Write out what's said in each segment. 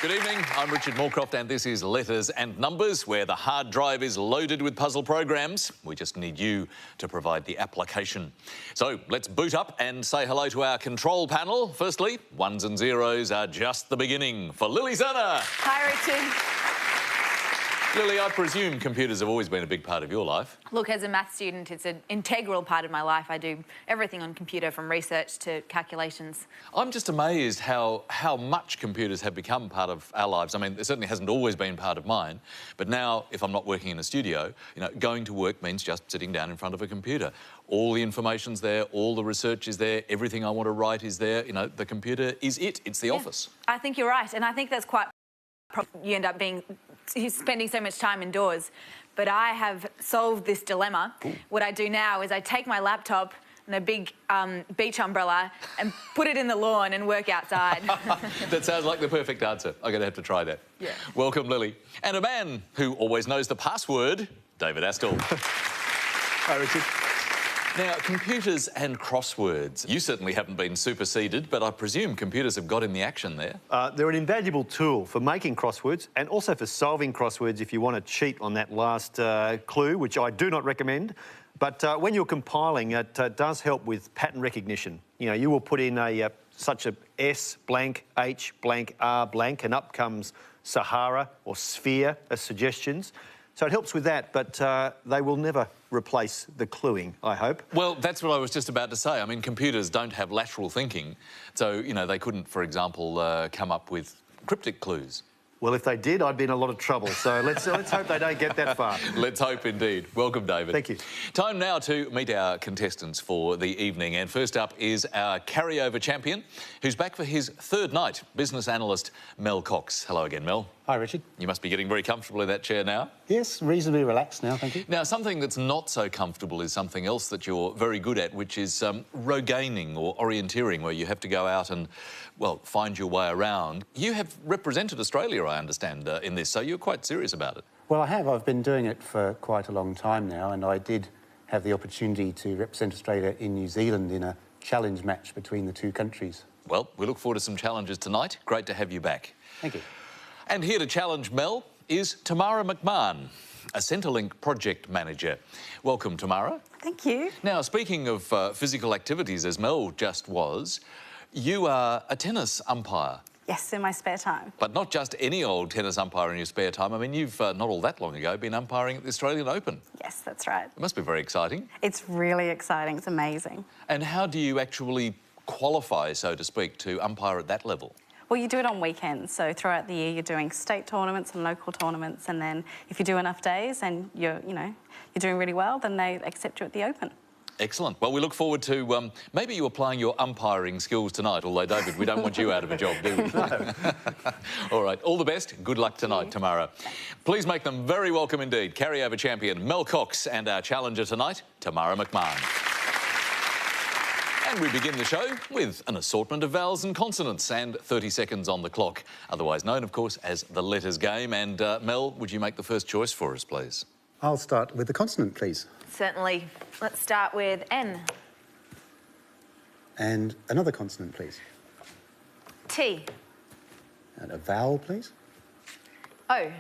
Good evening, I'm Richard Morecroft and this is Letters and Numbers, where the hard drive is loaded with puzzle programs. We just need you to provide the application. So let's boot up and say hello to our control panel. Firstly, ones and zeros are just the beginning for Lily Serna. Hi, Richard. Lily, I presume computers have always been a big part of your life. Look, as a maths student, it's an integral part of my life. I do everything on computer, from research to calculations. I'm just amazed how much computers have become part of our lives. I mean, it certainly hasn't always been part of mine, but now, if I'm not working in a studio, you know, going to work means just sitting down in front of a computer. All the information's there, all the research is there, everything I want to write is there. You know, the computer is it. It's the office. I think you're right, and I think that's quite... You end up spending so much time indoors. But I have solved this dilemma. Ooh. What I do now is I take my laptop and a big beach umbrella and put it in the lawn and work outside. That sounds like the perfect answer. I'm going to have to try that. Yeah. Welcome, Lily. And a man who always knows the password, David Astle. Hi, Richard. Now, computers and crosswords. You certainly haven't been superseded, but I presume computers have got in the action there. They're an invaluable tool for making crosswords and also for solving crosswords if you want to cheat on that last clue, which I do not recommend. But when you're compiling, it does help with pattern recognition. You know, you will put in such a S blank, H blank, R blank, and up comes Sahara or sphere as suggestions. So it helps with that, but they will never replace the cluing, I hope. Well, that's what I was just about to say. I mean, computers don't have lateral thinking, so, you know, they couldn't, for example, come up with cryptic clues. Well, if they did, I'd be in a lot of trouble, so let's hope they don't get that far. Let's hope indeed. Welcome, David. Thank you. Time now to meet our contestants for the evening, and first up is our carryover champion, who's back for his third night, business analyst Mel Cox. Hello again, Mel. Hi, Richard. You must be getting very comfortable in that chair now. Yes, reasonably relaxed now, thank you. Now, something that's not so comfortable is something else that you're very good at, which is rogaining or orienteering, where you have to go out and, well, find your way around. You have represented Australia, I understand, in this, so you're quite serious about it. Well, I have. I've been doing it for quite a long time now, and I did have the opportunity to represent Australia in New Zealand in a challenge match between the two countries. Well, we look forward to some challenges tonight. Great to have you back. Thank you. And here to challenge Mel is Tamara McHahon, a Centrelink project manager. Welcome, Tamara. Thank you. Now, speaking of physical activities, as Mel just was, you are a tennis umpire. Yes, in my spare time. But not just any old tennis umpire in your spare time. I mean, you've, not all that long ago, been umpiring at the Australian Open. Yes, that's right. It must be very exciting. It's really exciting. It's amazing. And how do you actually qualify, so to speak, to umpire at that level? Well, you do it on weekends, so throughout the year you're doing state tournaments and local tournaments, and then if you do enough days and you're doing really well, then they accept you at the Open. Excellent. Well, we look forward to maybe you applying your umpiring skills tonight, although, David, we don't want you out of a job, do we? No. All right, all the best. Good luck tonight, Tamara. Please make them very welcome indeed. Carryover champion Mel Cox and our challenger tonight, Tamara McHahon. And we begin the show with an assortment of vowels and consonants and 30 seconds on the clock, otherwise known, of course, as the letters game. And Mel, would you make the first choice for us, please? I'll start with the consonant, please. Certainly. Let's start with N. And another consonant, please. T. And a vowel, please. O.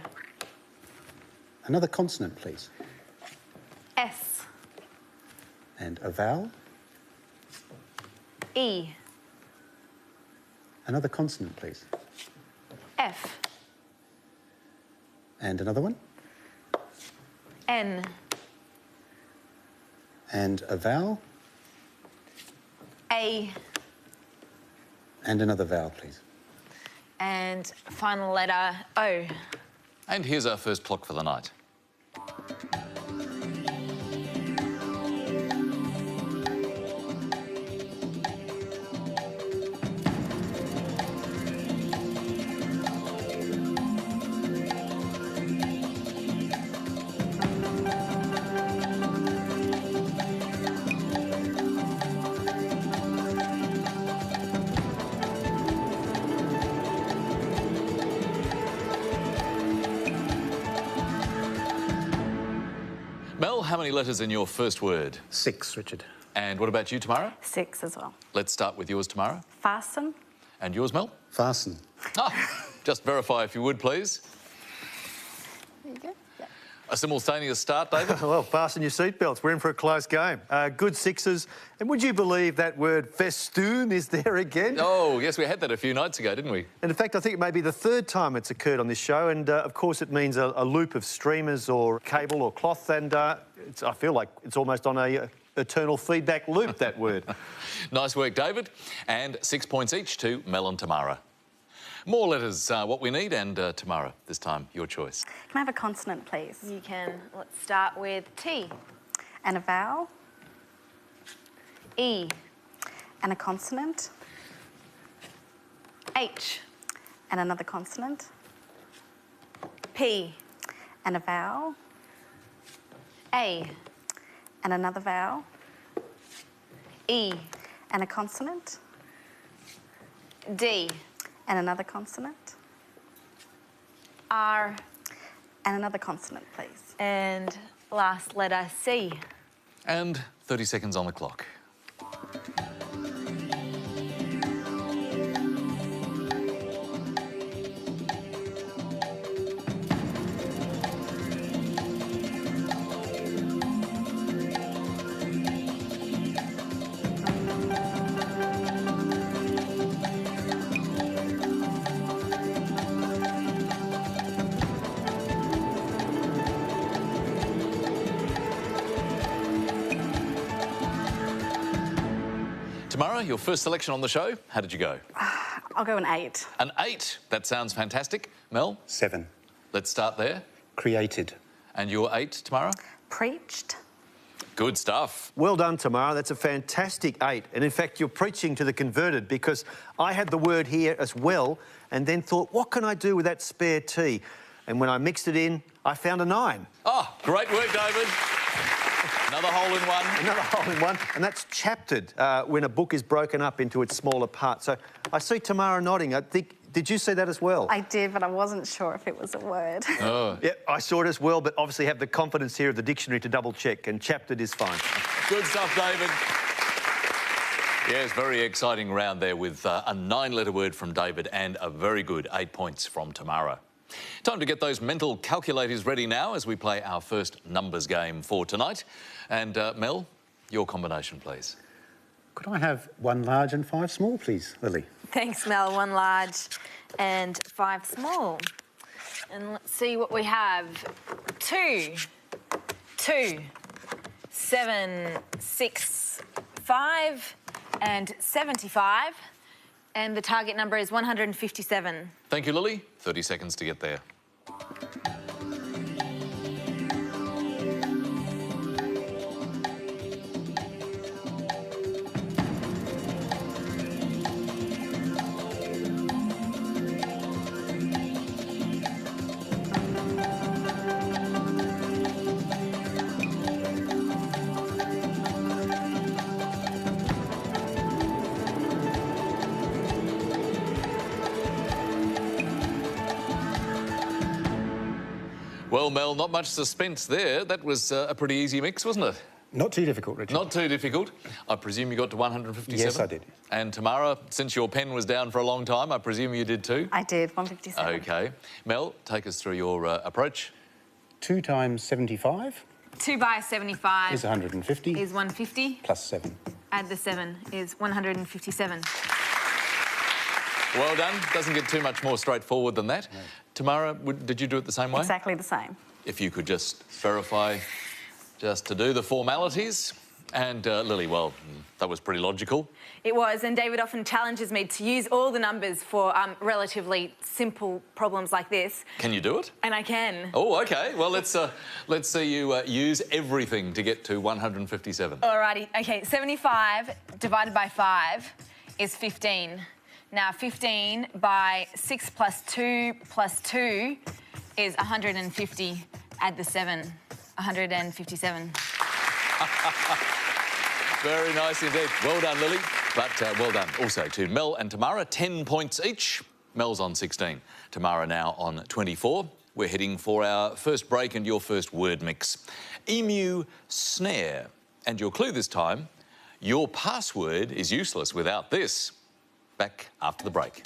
Another consonant, please. S. And a vowel. E. Another consonant, please. F. And another one. N. And a vowel. A. And another vowel, please. And final letter O. And here's our first clock for the night. how many letters in your first word? 6, Richard. And what about you, Tamara? 6 as well. Let's start with yours, Tamara. Fasten. And yours, Mel? Fasten. Just verify if you would, please. There you go. Yep. A simultaneous start, David? Well, fasten your seatbelts. We're in for a close game. Good 6s. And would you believe that word festoon is there again? Oh, yes, we had that a few nights ago, didn't we? And in fact, I think it may be the 3rd time it's occurred on this show. And of course, it means a loop of streamers or cable or cloth. And I feel like it's almost on a eternal feedback loop, that word. Nice work, David. And 6 points each to Mel and Tamara. More letters, what we need, and Tamara, this time, your choice. Can I have a consonant, please? You can. Let's start with T. And a vowel. E. And a consonant. H. And another consonant. P. And a vowel. A. And another vowel. E. And a consonant. D. And another consonant. R. And another consonant, please. And last letter C. And 30 seconds on the clock. Tamara, your first selection on the show. How did you go? I'll go an 8. An 8. That sounds fantastic. Mel, 7. let's start there. Created. And your 8, Tamara? Preached. Good stuff. Well done, Tamara. That's a fantastic 8. And in fact, you're preaching to the converted, because I had the word here as well and then thought, what can I do with that spare T? And when I mixed it in, I found a 9. Oh, great work, David. Another hole in one. Another hole in one. And that's chaptered, when a book is broken up into its smaller parts. So I see Tamara nodding. I think, did you see that as well? I did, but I wasn't sure if it was a word. Oh. Yeah, I saw it as well, but obviously have the confidence here of the dictionary to double check, and chaptered is fine. Good stuff, David. Yes, very exciting round there with a 9-letter word from David and a very good 8 points from Tamara. Time to get those mental calculators ready now as we play our first numbers game for tonight. And Mel, your combination, please. Could I have 1 large and 5 small, please, Lily? Thanks, Mel. 1 large and 5 small. And let's see what we have. 2, 7, 6, 5, and 75. And the target number is 157. Thank you, Lily. 30 seconds to get there. Well, Mel, not much suspense there. That was a pretty easy mix, wasn't it? Not too difficult, Richard. Not too difficult. I presume you got to 157? Yes, I did. And Tamara, since your pen was down for a long time, I presume you did too? I did, 157. OK. Mel, take us through your approach. 2 times 75 2 by 75 is 150. is 150. Plus 7. Add the 7 is 157. Well done. Doesn't get too much more straightforward than that. No. Tamara, did you do it the same way? Exactly the same. If you could just verify, just to do the formalities. And Lily, well, that was pretty logical. It was, and David often challenges me to use all the numbers for relatively simple problems like this. Can you do it? And I can. Oh, OK. Well, let's see you use everything to get to 157. Alrighty. OK, 75 divided by 5 is 15. Now, 15 by 6 plus 2 is 150. Add the 7, 157. Very nice indeed. Well done, Lily. But well done also to Mel and Tamara. 10 points each. Mel's on 16. Tamara now on 24. we're heading for our first break and your first word mix. Emu snare. And your clue this time, your password is useless without this. Back after the break.